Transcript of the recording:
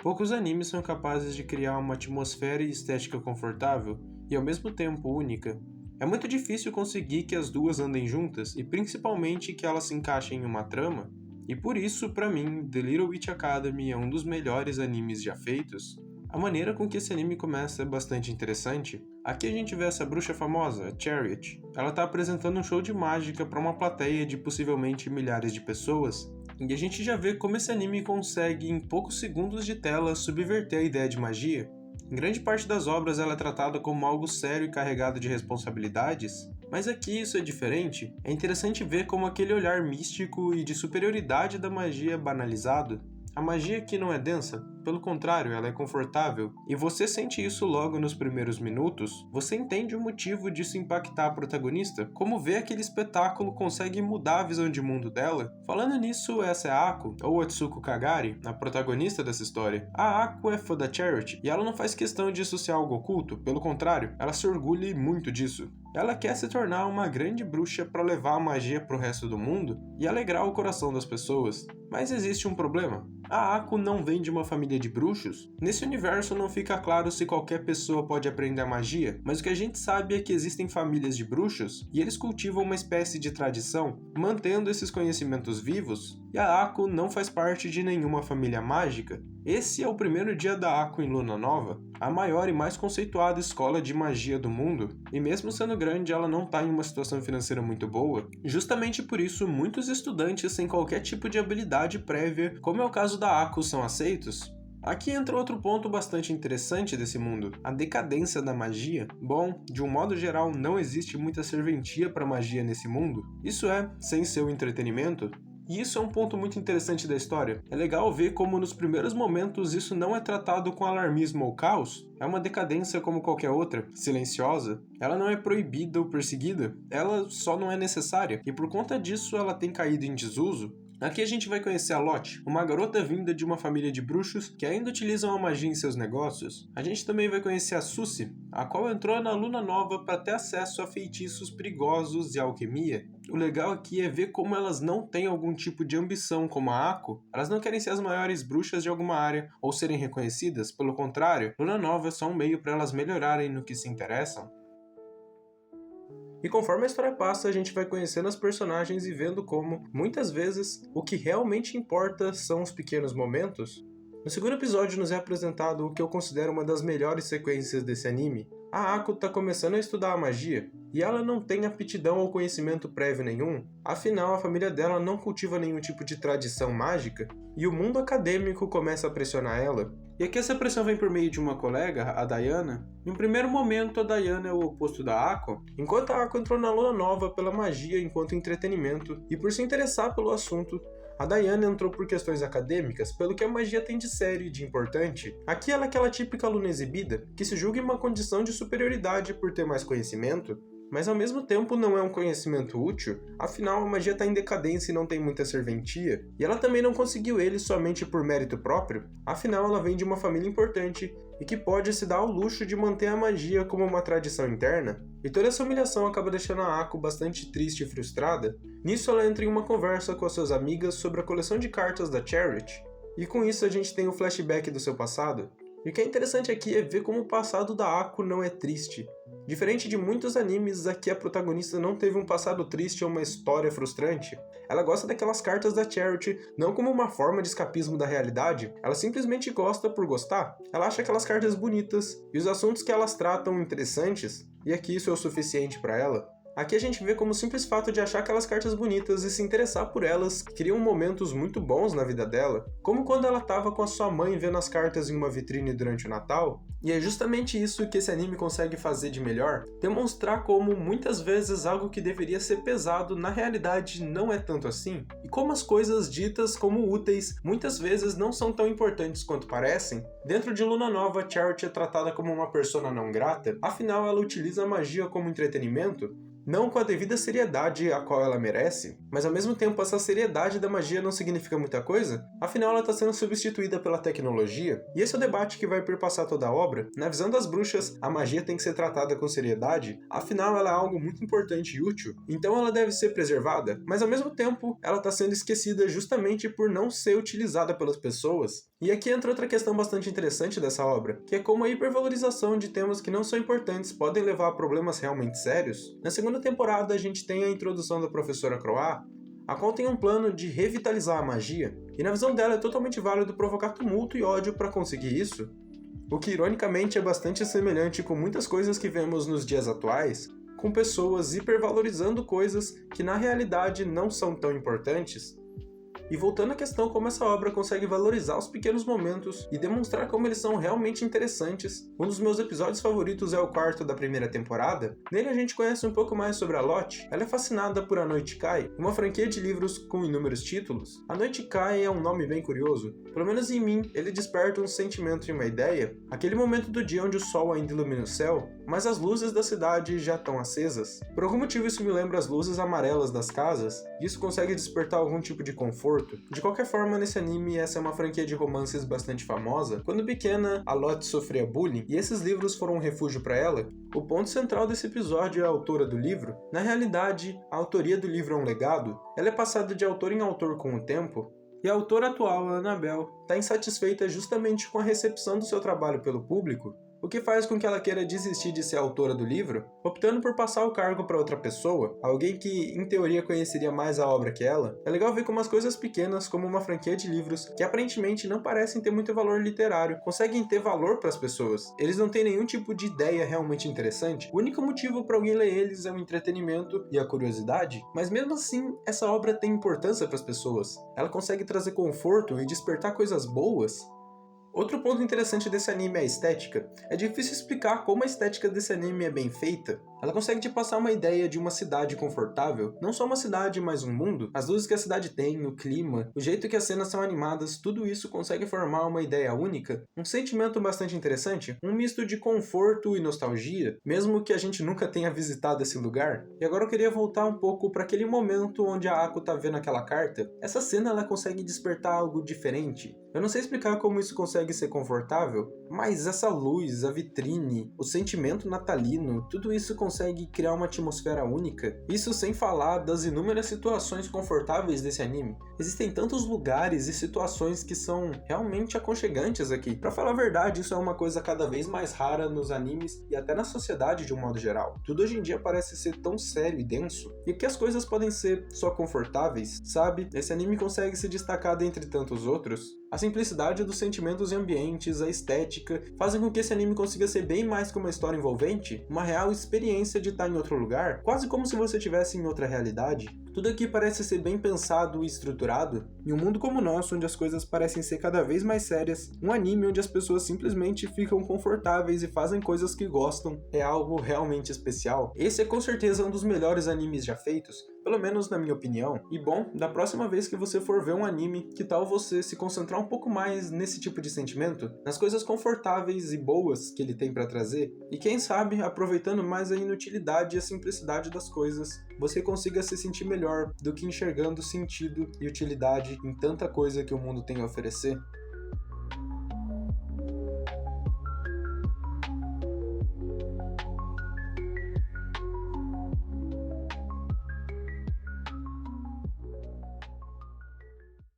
Poucos animes são capazes de criar uma atmosfera e estética confortável e ao mesmo tempo única. É muito difícil conseguir que as duas andem juntas e principalmente que elas se encaixem em uma trama, e por isso, pra mim, The Little Witch Academy é um dos melhores animes já feitos. A maneira com que esse anime começa é bastante interessante. Aqui a gente vê essa bruxa famosa, a Chariot. Ela tá apresentando um show de mágica para uma plateia de possivelmente milhares de pessoas, e a gente já vê como esse anime consegue, em poucos segundos de tela, subverter a ideia de magia. Em grande parte das obras ela é tratada como algo sério e carregado de responsabilidades, mas aqui isso é diferente. É interessante ver como aquele olhar místico e de superioridade da magia é banalizado. A magia aqui não é densa, pelo contrário, ela é confortável, e você sente isso logo nos primeiros minutos. Você entende o motivo disso impactar a protagonista, como ver aquele espetáculo consegue mudar a visão de mundo dela. Falando nisso, essa é a Ako, ou Atsuko Kagari, a protagonista dessa história. A Ako é fã da Chariot, e ela não faz questão disso ser algo oculto, pelo contrário, ela se orgulha muito disso. Ela quer se tornar uma grande bruxa para levar a magia para o resto do mundo e alegrar o coração das pessoas. Mas existe um problema. A Ako não vem de uma família de bruxos. Nesse universo não fica claro se qualquer pessoa pode aprender a magia, mas o que a gente sabe é que existem famílias de bruxos e eles cultivam uma espécie de tradição, mantendo esses conhecimentos vivos, e a Ako não faz parte de nenhuma família mágica. Esse é o primeiro dia da Ako em Luna Nova, a maior e mais conceituada escola de magia do mundo, e mesmo sendo grande, ela não está em uma situação financeira muito boa. Justamente por isso, muitos estudantes sem qualquer tipo de habilidade prévia, como é o caso da Ako, são aceitos. Aqui entra outro ponto bastante interessante desse mundo, a decadência da magia. Bom, de um modo geral, não existe muita serventia para magia nesse mundo. Isso é, sem seu entretenimento. E isso é um ponto muito interessante da história. É legal ver como nos primeiros momentos isso não é tratado com alarmismo ou caos. É uma decadência como qualquer outra, silenciosa. Ela não é proibida ou perseguida, ela só não é necessária. E por conta disso ela tem caído em desuso. Aqui a gente vai conhecer a Lotte, uma garota vinda de uma família de bruxos que ainda utilizam a magia em seus negócios. A gente também vai conhecer a Suzy, a qual entrou na Luna Nova para ter acesso a feitiços perigosos e alquimia. O legal aqui é ver como elas não têm algum tipo de ambição como a Ako. Elas não querem ser as maiores bruxas de alguma área ou serem reconhecidas, pelo contrário, Luna Nova é só um meio para elas melhorarem no que se interessam. E conforme a história passa, a gente vai conhecendo as personagens e vendo como, muitas vezes, o que realmente importa são os pequenos momentos. No segundo episódio nos é apresentado o que eu considero uma das melhores sequências desse anime. A Ako está começando a estudar a magia, e ela não tem aptidão ou conhecimento prévio nenhum, afinal a família dela não cultiva nenhum tipo de tradição mágica, e o mundo acadêmico começa a pressionar ela. E aqui essa pressão vem por meio de uma colega, a Diana. Em um primeiro momento, a Diana é o oposto da Ako, enquanto a Ako entrou na Luna Nova pela magia enquanto entretenimento, e por se interessar pelo assunto, a Diana entrou por questões acadêmicas, pelo que a magia tem de sério e de importante. Aqui ela é aquela típica aluna exibida, que se julga em uma condição de superioridade por ter mais conhecimento, mas ao mesmo tempo não é um conhecimento útil, afinal a magia está em decadência e não tem muita serventia, e ela também não conseguiu ele somente por mérito próprio, afinal ela vem de uma família importante e que pode se dar ao luxo de manter a magia como uma tradição interna. E toda essa humilhação acaba deixando a Ako bastante triste e frustrada. Nisso ela entra em uma conversa com as suas amigas sobre a coleção de cartas da Chariot, e com isso a gente tem o flashback do seu passado. E o que é interessante aqui é ver como o passado da Ako não é triste. Diferente de muitos animes, aqui a protagonista não teve um passado triste ou uma história frustrante. Ela gosta daquelas cartas da Chariot não como uma forma de escapismo da realidade, ela simplesmente gosta por gostar. Ela acha aquelas cartas bonitas e os assuntos que elas tratam interessantes, e aqui isso é o suficiente para ela. Aqui a gente vê como o simples fato de achar aquelas cartas bonitas e se interessar por elas criam momentos muito bons na vida dela, como quando ela estava com a sua mãe vendo as cartas em uma vitrine durante o Natal. E é justamente isso que esse anime consegue fazer de melhor, demonstrar como muitas vezes algo que deveria ser pesado na realidade não é tanto assim, e como as coisas ditas como úteis muitas vezes não são tão importantes quanto parecem. Dentro de Luna Nova, Chariot é tratada como uma persona não grata, afinal ela utiliza a magia como entretenimento, não com a devida seriedade a qual ela merece, mas ao mesmo tempo essa seriedade da magia não significa muita coisa, afinal ela está sendo substituída pela tecnologia, e esse é o debate que vai perpassar toda a obra. Na visão das bruxas, a magia tem que ser tratada com seriedade, afinal ela é algo muito importante e útil, então ela deve ser preservada, mas ao mesmo tempo ela está sendo esquecida justamente por não ser utilizada pelas pessoas. E aqui entra outra questão bastante interessante dessa obra, que é como a hipervalorização de temas que não são importantes podem levar a problemas realmente sérios. Na segunda temporada a gente tem a introdução da professora Croix, a qual tem um plano de revitalizar a magia, e na visão dela é totalmente válido provocar tumulto e ódio para conseguir isso. O que ironicamente é bastante semelhante com muitas coisas que vemos nos dias atuais, com pessoas hipervalorizando coisas que na realidade não são tão importantes. E voltando à questão como essa obra consegue valorizar os pequenos momentos e demonstrar como eles são realmente interessantes, um dos meus episódios favoritos é o quarto da primeira temporada. Nele a gente conhece um pouco mais sobre a Lottie. Ela é fascinada por A Noite Cai, uma franquia de livros com inúmeros títulos. A Noite Cai é um nome bem curioso. Pelo menos em mim, ele desperta um sentimento e uma ideia. Aquele momento do dia onde o sol ainda ilumina o céu, mas as luzes da cidade já estão acesas. Por algum motivo isso me lembra as luzes amarelas das casas, e isso consegue despertar algum tipo de conforto. De qualquer forma, nesse anime, essa é uma franquia de romances bastante famosa. Quando pequena, a Lottie sofria bullying, e esses livros foram um refúgio para ela. O ponto central desse episódio é a autora do livro. Na realidade, a autoria do livro é um legado. Ela é passada de autor em autor com o tempo, e a autora atual, a Annabelle, está insatisfeita justamente com a recepção do seu trabalho pelo público, o que faz com que ela queira desistir de ser autora do livro, optando por passar o cargo para outra pessoa, alguém que, em teoria, conheceria mais a obra que ela. É legal ver como as coisas pequenas, como uma franquia de livros, que aparentemente não parecem ter muito valor literário, conseguem ter valor para as pessoas. Eles não têm nenhum tipo de ideia realmente interessante, o único motivo para alguém ler eles é o entretenimento e a curiosidade, mas mesmo assim, essa obra tem importância para as pessoas. Ela consegue trazer conforto e despertar coisas boas. Outro ponto interessante desse anime é a estética. É difícil explicar como a estética desse anime é bem feita. Ela consegue te passar uma ideia de uma cidade confortável, não só uma cidade, mas um mundo. As luzes que a cidade tem, o clima, o jeito que as cenas são animadas, tudo isso consegue formar uma ideia única, um sentimento bastante interessante, um misto de conforto e nostalgia, mesmo que a gente nunca tenha visitado esse lugar. E agora eu queria voltar um pouco para aquele momento onde a Ako tá vendo aquela carta. Essa cena ela consegue despertar algo diferente. Eu não sei explicar como isso consegue ser confortável, mas essa luz, a vitrine, o sentimento natalino, tudo isso consegue criar uma atmosfera única. Isso sem falar das inúmeras situações confortáveis desse anime. Existem tantos lugares e situações que são realmente aconchegantes aqui. Pra falar a verdade, isso é uma coisa cada vez mais rara nos animes e até na sociedade de um modo geral. Tudo hoje em dia parece ser tão sério e denso, e que as coisas podem ser só confortáveis, sabe? Esse anime consegue se destacar dentre tantos outros. A simplicidade dos sentimentos e ambientes, a estética, fazem com que esse anime consiga ser bem mais que uma história envolvente, uma real experiência de estar em outro lugar, quase como se você estivesse em outra realidade. Tudo aqui parece ser bem pensado e estruturado. Em um mundo como o nosso, onde as coisas parecem ser cada vez mais sérias, um anime onde as pessoas simplesmente ficam confortáveis e fazem coisas que gostam é algo realmente especial. Esse é com certeza um dos melhores animes já feitos, pelo menos na minha opinião. E bom, da próxima vez que você for ver um anime, que tal você se concentrar um pouco mais nesse tipo de sentimento, nas coisas confortáveis e boas que ele tem para trazer, e quem sabe, aproveitando mais a inutilidade e a simplicidade das coisas, você consiga se sentir melhor do que enxergando sentido e utilidade em tanta coisa que o mundo tem a oferecer.